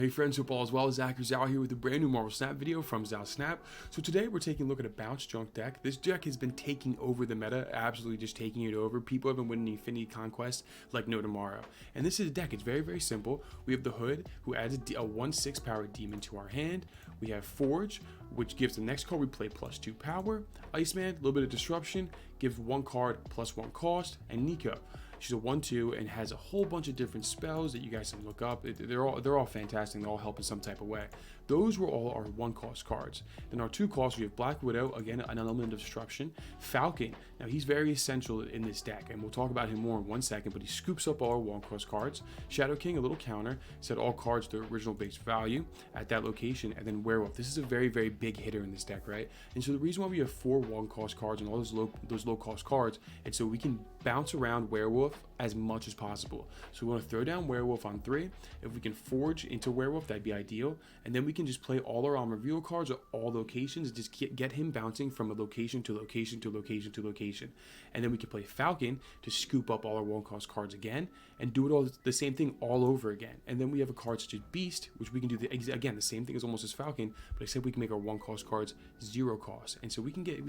Hey friends, hope all is well. Zach Zhao here with a brand new Marvel Snap video from Zhao Snap. So today we're taking a look at a bounce junk deck. This deck has been taking over the meta, absolutely just taking it over. People have been winning Infinity Conquest like no tomorrow. And this is a deck, it's very, very simple. We have the Hood, who adds a 1/6 power demon to our hand. We have Forge, which gives the next card we play +2 power. Iceman, a little bit of disruption, gives one card +1 cost. And Nico, she's a 1/2 and has a whole bunch of different spells that you guys can look up. They're all fantastic. They all help in some type of way. Those were all our 1-cost cards. Then our 2 costs, we have Black Widow, again an element of disruption. Falcon, now he's very essential in this deck, and we'll talk about him more in 1 second. But he scoops up all our 1-cost cards. Shadow King, a little counter, set all cards to original base value at that location. And then Werewolf, this is a very, very big hitter in this deck, right? And so the reason why we have 4 1-cost cards and all those low-cost cards, and so we can bounce around Werewolf as much as possible. So we want to throw down Werewolf on 3. If we can Forge into Werewolf, that'd be ideal. And then we can just play all our reveal cards at all locations and just get him bouncing from a location to location to location to location. And then we can play Falcon to scoop up all our 1-cost cards again and do it all the same thing all over again. And then we have a card such as Beast, which we can do again the same thing as almost as Falcon, but except we can make our 1-cost cards 0 cost. And so we can get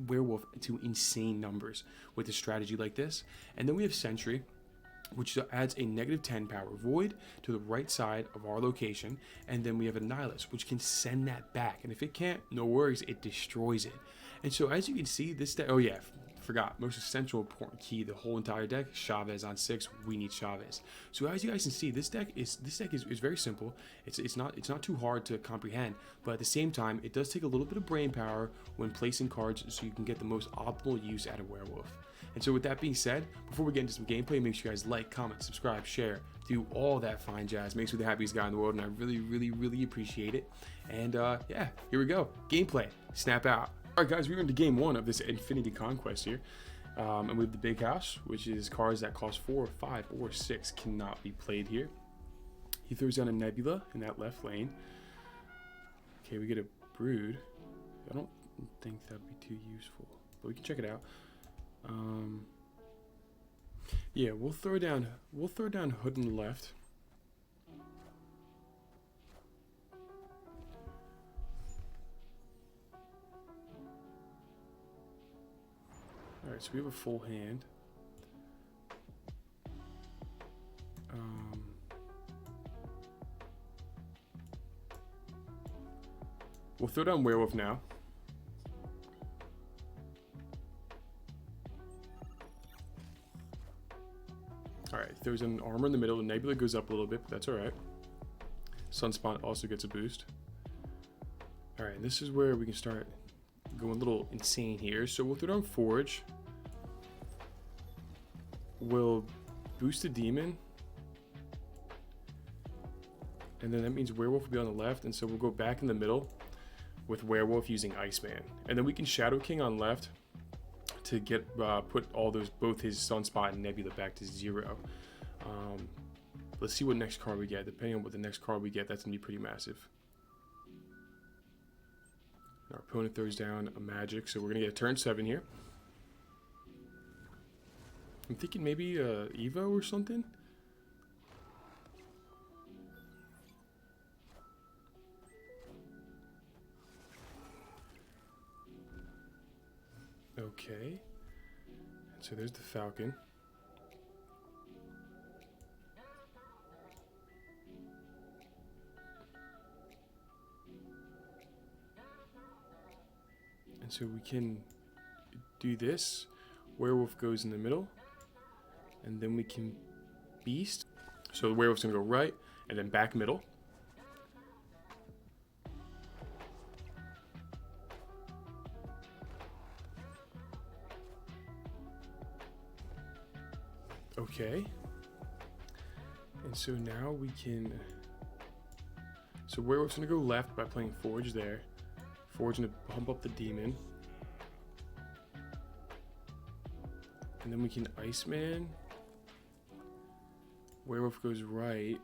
Werewolf to insane numbers with a strategy like this. And then we have Sentry, which adds a -10 power void to the right side of our location. And then we have a Nihilist, which can send that back. And if it can't, no worries, it destroys it. And so as you can see, this deck, oh yeah, forgot, most essential important key, the whole entire deck, Chavez on 6, we need Chavez. So as you guys can see, this deck is very simple. It's not too hard to comprehend, but at the same time, it does take a little bit of brain power when placing cards so you can get the most optimal use out of Werewolf. And so with that being said, before we get into some gameplay, make sure you guys like, comment, subscribe, share, do all that fine jazz. Makes me the happiest guy in the world, and I really, really, really appreciate it. And yeah, here we go. Gameplay. Snap out. All right, guys, we're into game 1 of this Infinity Conquest here. And we have the Big House, which is cards that cost 4, 5, or 6 cannot be played here. He throws down a Nebula in that left lane. Okay, we get a Brood. I don't think that'd be too useful, but we can check it out. Yeah, we'll throw down Hood on the left. All right, so we have a full hand. We'll throw down Werewolf now. Alright, throws an armor in the middle. The Nebula goes up a little bit, but that's alright. Sunspot also gets a boost. Alright, this is where we can start going a little insane here. So we'll throw down Forge. We'll boost the Demon. And then that means Werewolf will be on the left, and so we'll go back in the middle with Werewolf using Iceman. And then we can Shadow King on left to get put all both his Sunspot and Nebula back to 0. Let's see what next card we get. Depending on what the next card we get, that's gonna be pretty massive. Our opponent throws down a Magic, so we're gonna get a turn 7 here. I'm thinking maybe Evo or something. Okay, so there's the Falcon. And so we can do this. Werewolf goes in the middle, and then we can Beast. So the Werewolf's gonna go right, and then back middle. Okay, and so now we can, so Werewolf's gonna go left by playing Forge there. Forge gonna pump up the Demon. And then we can Iceman. Werewolf goes right.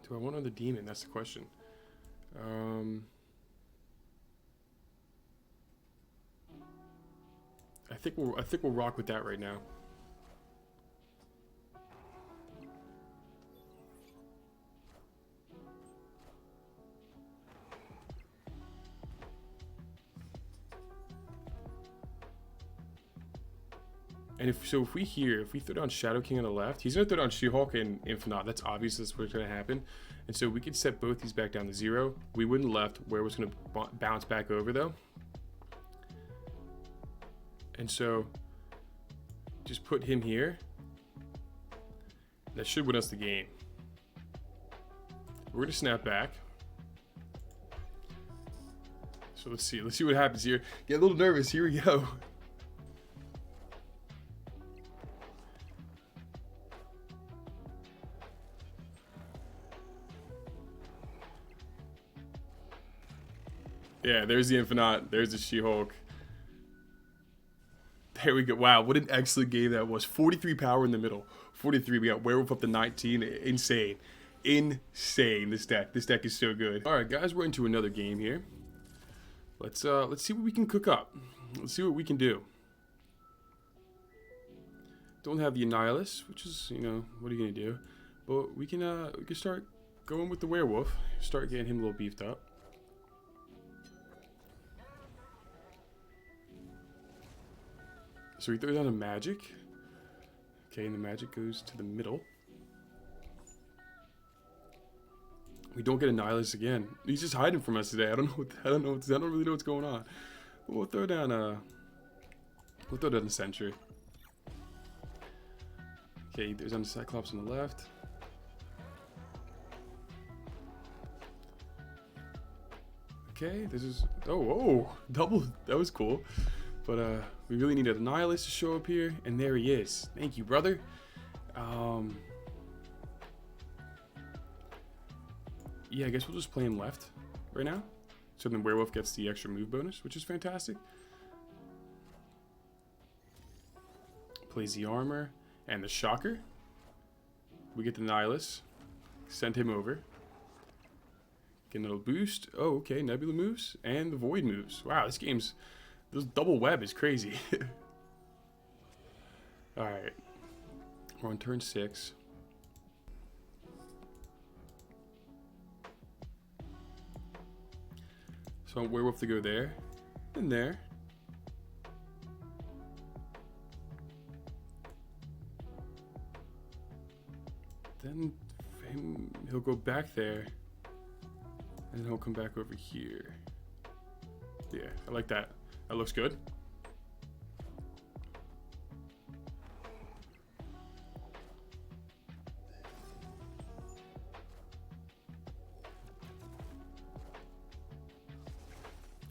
Do I want another Demon? That's the question. I think we'll rock with that right now. And if we throw down Shadow King on the left, he's gonna throw down She-Hulk and Infinite. That's obvious. That's what's gonna happen. And so we could set both these back down to 0. We wouldn't left. Werewolf's gonna bounce back over though. And so just put him here. That should win us the game. We're gonna snap back. So let's see what happens here. Get a little nervous. Here we go. Yeah, there's the Infinite. There's the She-Hulk. There we go. Wow, what an excellent game that was. 43 power in the middle. 43. We got Werewolf up to 19. Insane. Insane, this deck. This deck is so good. Alright, guys, we're into another game here. Let's see what we can cook up. Let's see what we can do. Don't have the Annihilus, which is, you know, what are you gonna do? But we can start going with the Werewolf. Start getting him a little beefed up. So we throw down a Magic. Okay, and the Magic goes to the middle. We don't get Annihilus again. He's just hiding from us today. I don't really know what's going on. But we'll throw down a Sentry. Okay, there's on the Cyclops on the left. Okay, this is double. That was cool. But we really needed Annihilus to show up here, and there he is. Thank you, brother. Yeah, I guess we'll just play him left right now. So then Werewolf gets the extra move bonus, which is fantastic. Plays the armor and the Shocker. We get the Nihilus. Send him over. Get a little boost. Oh, okay. Nebula moves and the Void moves. Wow, this double web is crazy. Alright. We're on turn 6. So I want Werewolf to go there. And there. Then he'll go back there. And then he'll come back over here. Yeah, I like that. That looks good.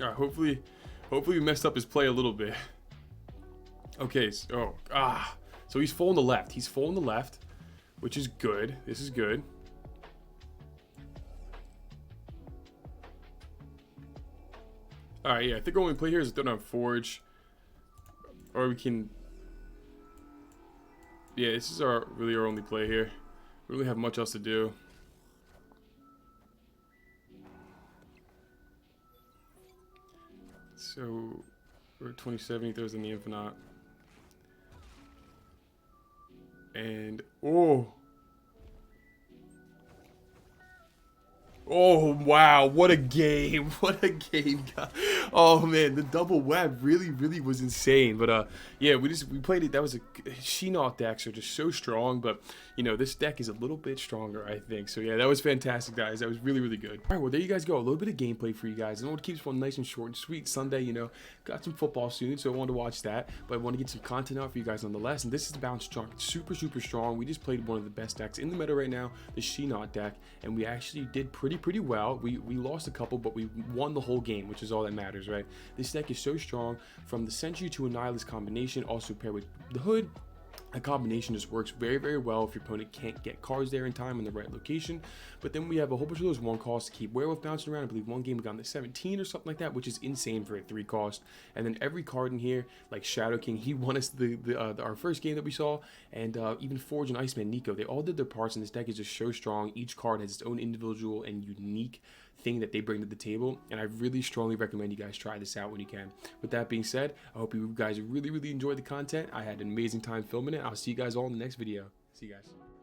Alright, hopefully we messed up his play a little bit. Okay, so he's full on the left. He's full on the left, which is good. This is good. Alright, yeah, I think our only play here is throw down Forge. Or we can... Yeah, this is really our only play here. We don't really have much else to do. So, we're at 27, he throws in the Infinite. And, oh, wow, what a game. What a game, God. Oh, man, the double web really was insane. But, yeah, we played it. That was a She-Hulk decks are just so strong. But, you know, this deck is a little bit stronger, I think. So, yeah, that was fantastic, guys. That was really good. All right, well, there you guys go. A little bit of gameplay for you guys. I know it keeps one nice and short and sweet. Sunday, you know, got some football soon, so I wanted to watch that. But I want to get some content out for you guys nonetheless. And this is the Bounce Chunk. It's super strong. We just played one of the best decks in the meta right now, the She-Hulk deck. And we actually did pretty well. We lost a couple, but we won the whole game, which is all that matters, right? This deck is so strong. From the Sentry to Annihilus combination, also paired with the Hood. A combination just works very well if your opponent can't get cards there in time in the right location. But then we have a whole bunch of those 1 costs to keep Werewolf bouncing around. I believe one game we got in the 17 or something like that, which is insane for a 3 cost. And then every card in here, like Shadow King, he won us our first game that we saw, and even Forge and Iceman Nico, they all did their parts, and this deck is just so strong. Each card has its own individual and unique thing that they bring to the table, and I really strongly recommend you guys try this out when you can. With that being said, I hope you guys really enjoyed the content. I had an amazing time filming it. I'll see you guys all in the next video. See you guys.